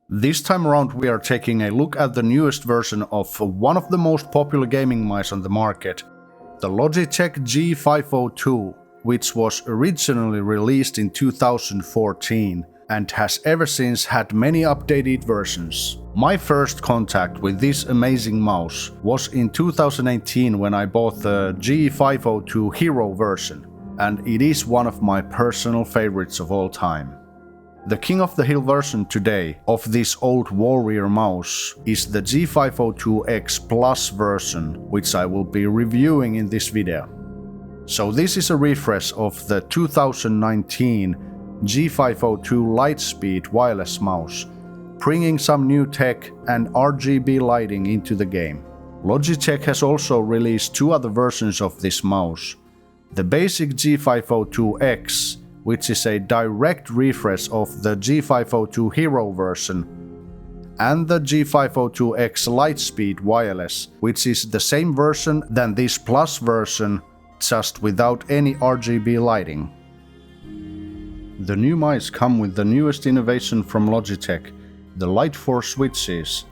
This time around we are taking a look at the newest version of one of the most popular gaming mice on the market, the Logitech G502, which was originally released in 2014 and has ever since had many updated versions. My first contact with this amazing mouse was in 2018 when I bought the G502 Hero version, and it is one of my personal favorites of all time. The king of the hill version today of this old warrior mouse is the G502 X Plus version, which I will be reviewing in this video. So this is a refresh of the 2019 G502 Lightspeed wireless mouse, bringing some new tech and RGB lighting into the game. Logitech has also released two other versions of this mouse, the basic G502X, which is a direct refresh of the G502 Hero version, and the G502X Lightspeed wireless, which is the same version than this Plus version, just without any RGB lighting. The new mice come with the newest innovation from Logitech, the Lightforce switches,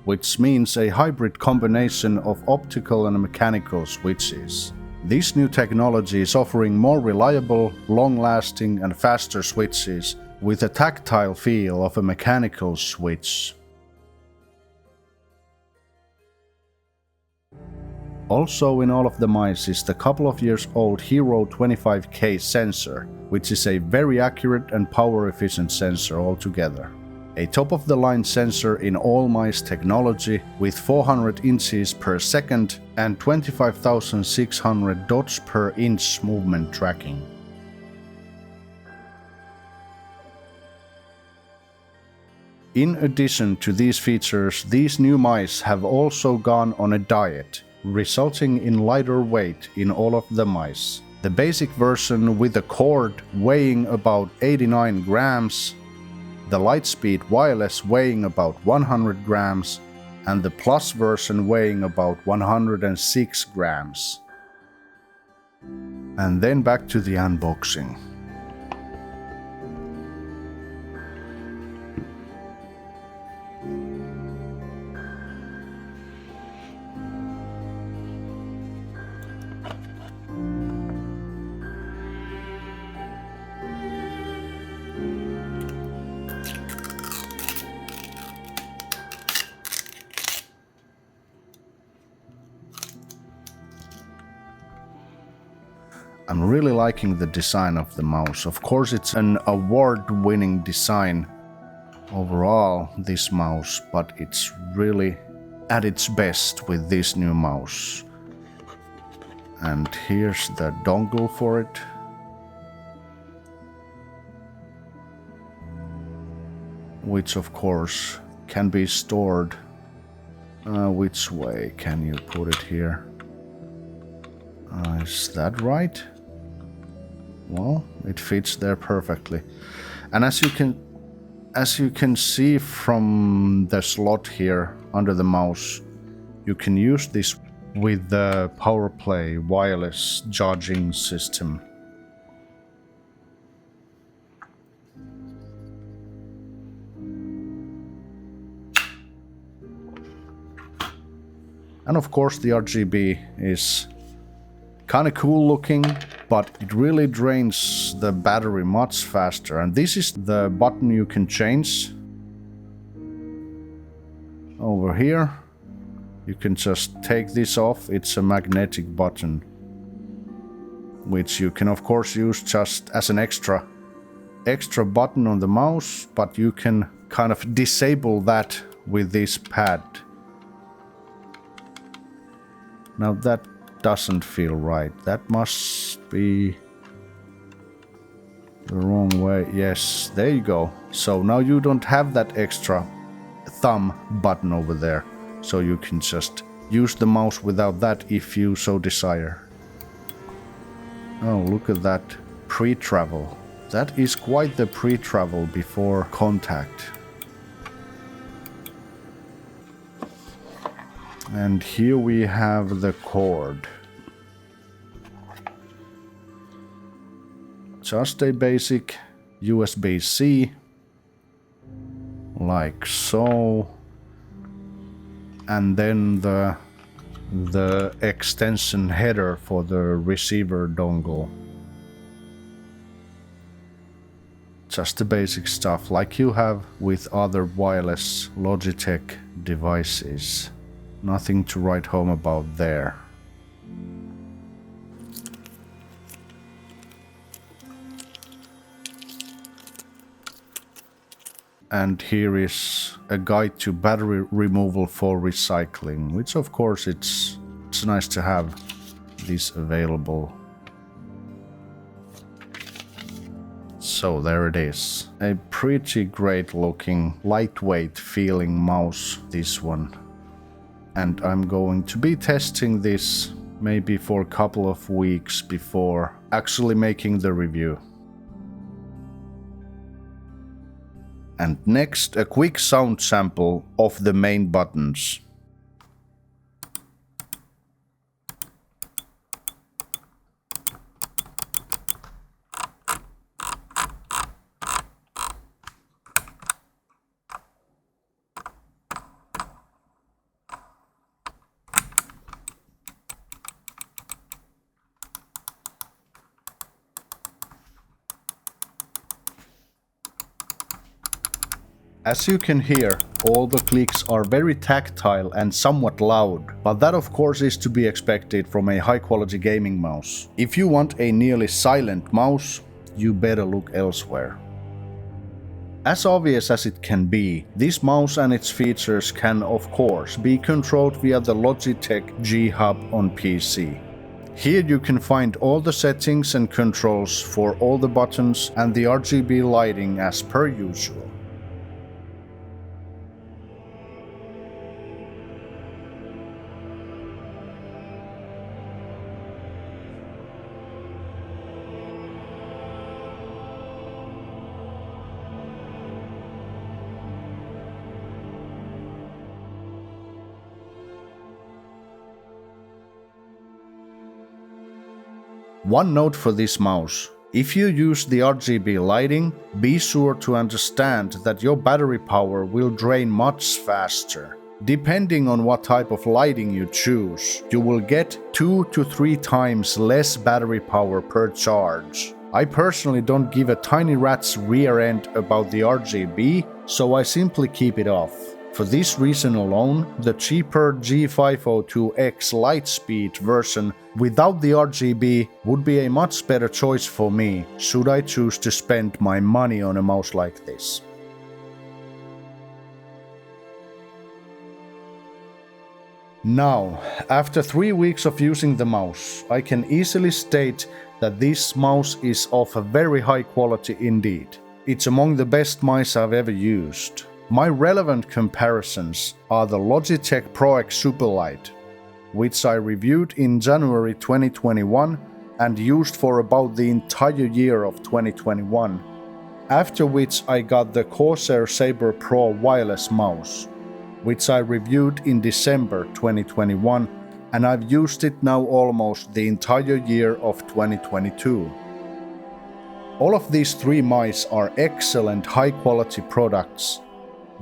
which means a hybrid combination of optical and mechanical switches. This new technology is offering more reliable, long-lasting and faster switches with a tactile feel of a mechanical switch. Also in all of the mice is the couple of years old Hero 25K sensor, which is a very accurate and power efficient sensor altogether. A top-of-the-line sensor in all mice technology with 400 inches per second and 25,600 dots per inch movement tracking. In addition to these features, these new mice have also gone on a diet, resulting in lighter weight in all of the mice. The basic version with a cord weighing about 89 grams, the Lightspeed wireless weighing about 100 grams, and the Plus version weighing about 106 grams. And then back to the unboxing. I'm really liking the design of the mouse. Of course, it's an award-winning design overall, this mouse, but it's really at its best with this new mouse. And here's the dongle for it. Which of course can be stored. Which way can you put it here? Is that right? Well, it fits there perfectly. And as you can see from the slot here under the mouse, you can use this with the PowerPlay wireless charging system. And of course the RGB is kind of cool looking, but it really drains the battery much faster. And this is the button you can change. Over here, you can just take this off. It's a magnetic button, which you can of course use just as an extra button on the mouse, but you can kind of disable that with this pad. Now that doesn't feel right. That must be the wrong way. Yes, there you go. So now you don't have that extra thumb button over there. So you can just use the mouse without that if you so desire. Oh, look at that pre-travel. That is quite the pre-travel before contact. And here we have the cord. Just a basic USB-C like so, and then the extension header for the receiver dongle. Just the basic stuff like you have with other wireless Logitech devices. Nothing to write home about there. And here is a guide to battery removal for recycling, which of course it's nice to have this available. So there it is. A pretty great looking, lightweight feeling mouse, this one. And I'm going to be testing this maybe for a couple of weeks before actually making the review. And next, a quick sound sample of the main buttons. As you can hear, all the clicks are very tactile and somewhat loud, but that of course is to be expected from a high quality gaming mouse. If you want a nearly silent mouse, you better look elsewhere. As obvious as it can be, this mouse and its features can of course be controlled via the Logitech G Hub on PC. Here you can find all the settings and controls for all the buttons and the RGB lighting as per usual. One note for this mouse: if you use the RGB lighting, be sure to understand that your battery power will drain much faster. Depending on what type of lighting you choose, you will get 2 to 3 times less battery power per charge. I personally don't give a tiny rat's rear end about the RGB, so I simply keep it off. For this reason alone, the cheaper G502 X Lightspeed version without the RGB would be a much better choice for me, should I choose to spend my money on a mouse like this. Now, after 3 weeks of using the mouse, I can easily state that this mouse is of a very high quality indeed. It's among the best mice I've ever used. My relevant comparisons are the Logitech Pro X Superlight, which I reviewed in January 2021 and used for about the entire year of 2021, after which I got the Corsair Saber Pro wireless mouse, which I reviewed in December 2021, and I've used it now almost the entire year of 2022. All of these 3 mice are excellent high quality products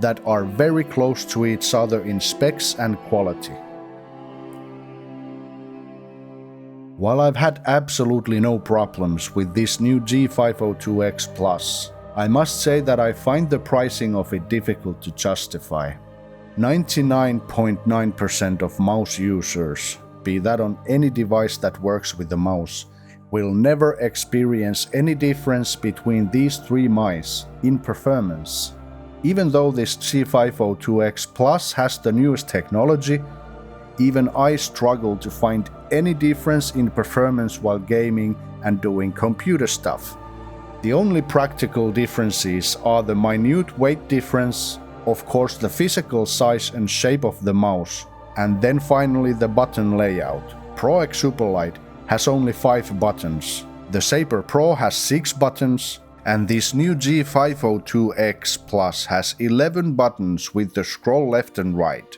that are very close to each other in specs and quality. While I've had absolutely no problems with this new G502 X Plus, I must say that I find the pricing of it difficult to justify. 99.9% of mouse users, be that on any device that works with the mouse, will never experience any difference between these 3 mice in performance. Even though this G502 X Plus has the newest technology, even I struggle to find any difference in performance while gaming and doing computer stuff. The only practical differences are the minute weight difference, of course the physical size and shape of the mouse, and then finally the button layout. Pro X Superlight has only 5 buttons, the Saber Pro has 6 buttons, and this new G502 X Plus has 11 buttons with the scroll left and right,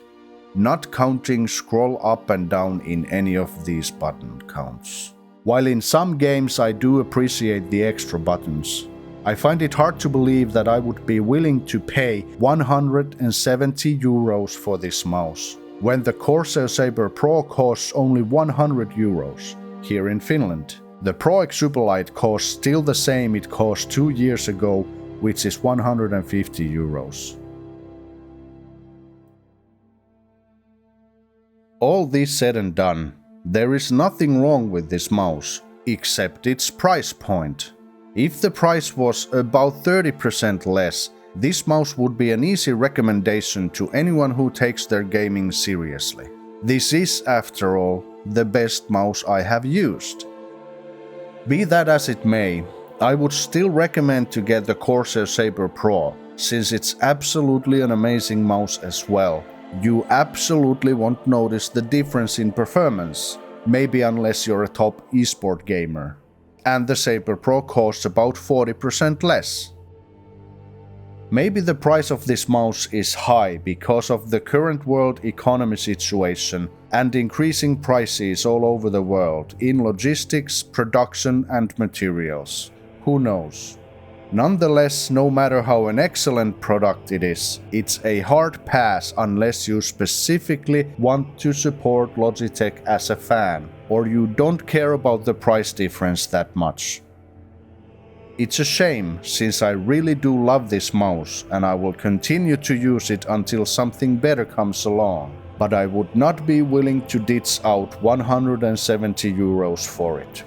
not counting scroll up and down in any of these button counts. While in some games I do appreciate the extra buttons, I find it hard to believe that I would be willing to pay 170 euros for this mouse, when the Corsair Saber Pro costs only 100 euros here in Finland. The Pro X Superlight costs still the same it cost 2 years ago, which is 150 euros. All this said and done, there is nothing wrong with this mouse, except its price point. If the price was about 30% less, this mouse would be an easy recommendation to anyone who takes their gaming seriously. This is, after all, the best mouse I have used. Be that as it may, I would still recommend to get the Corsair Saber Pro, since it's absolutely an amazing mouse as well. You absolutely won't notice the difference in performance, maybe unless you're a top esport gamer. And the Saber Pro costs about 40% less. Maybe the price of this mouse is high because of the current world economy situation and increasing prices all over the world in logistics, production and materials. Who knows? Nonetheless, no matter how an excellent product it is, it's a hard pass unless you specifically want to support Logitech as a fan, or you don't care about the price difference that much. It's a shame, since I really do love this mouse and I will continue to use it until something better comes along, but I would not be willing to ditch out 170 euros for it.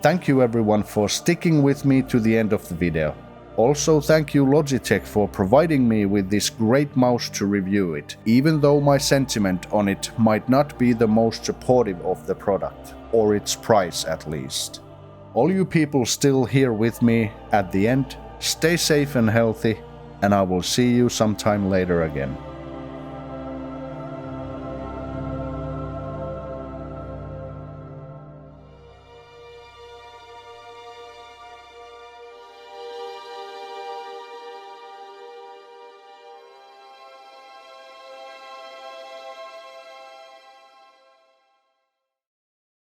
Thank you everyone for sticking with me to the end of the video. Also thank you Logitech for providing me with this great mouse to review it, even though my sentiment on it might not be the most supportive of the product, or its price at least. All you people still here with me at the end, stay safe and healthy, and I will see you sometime later again.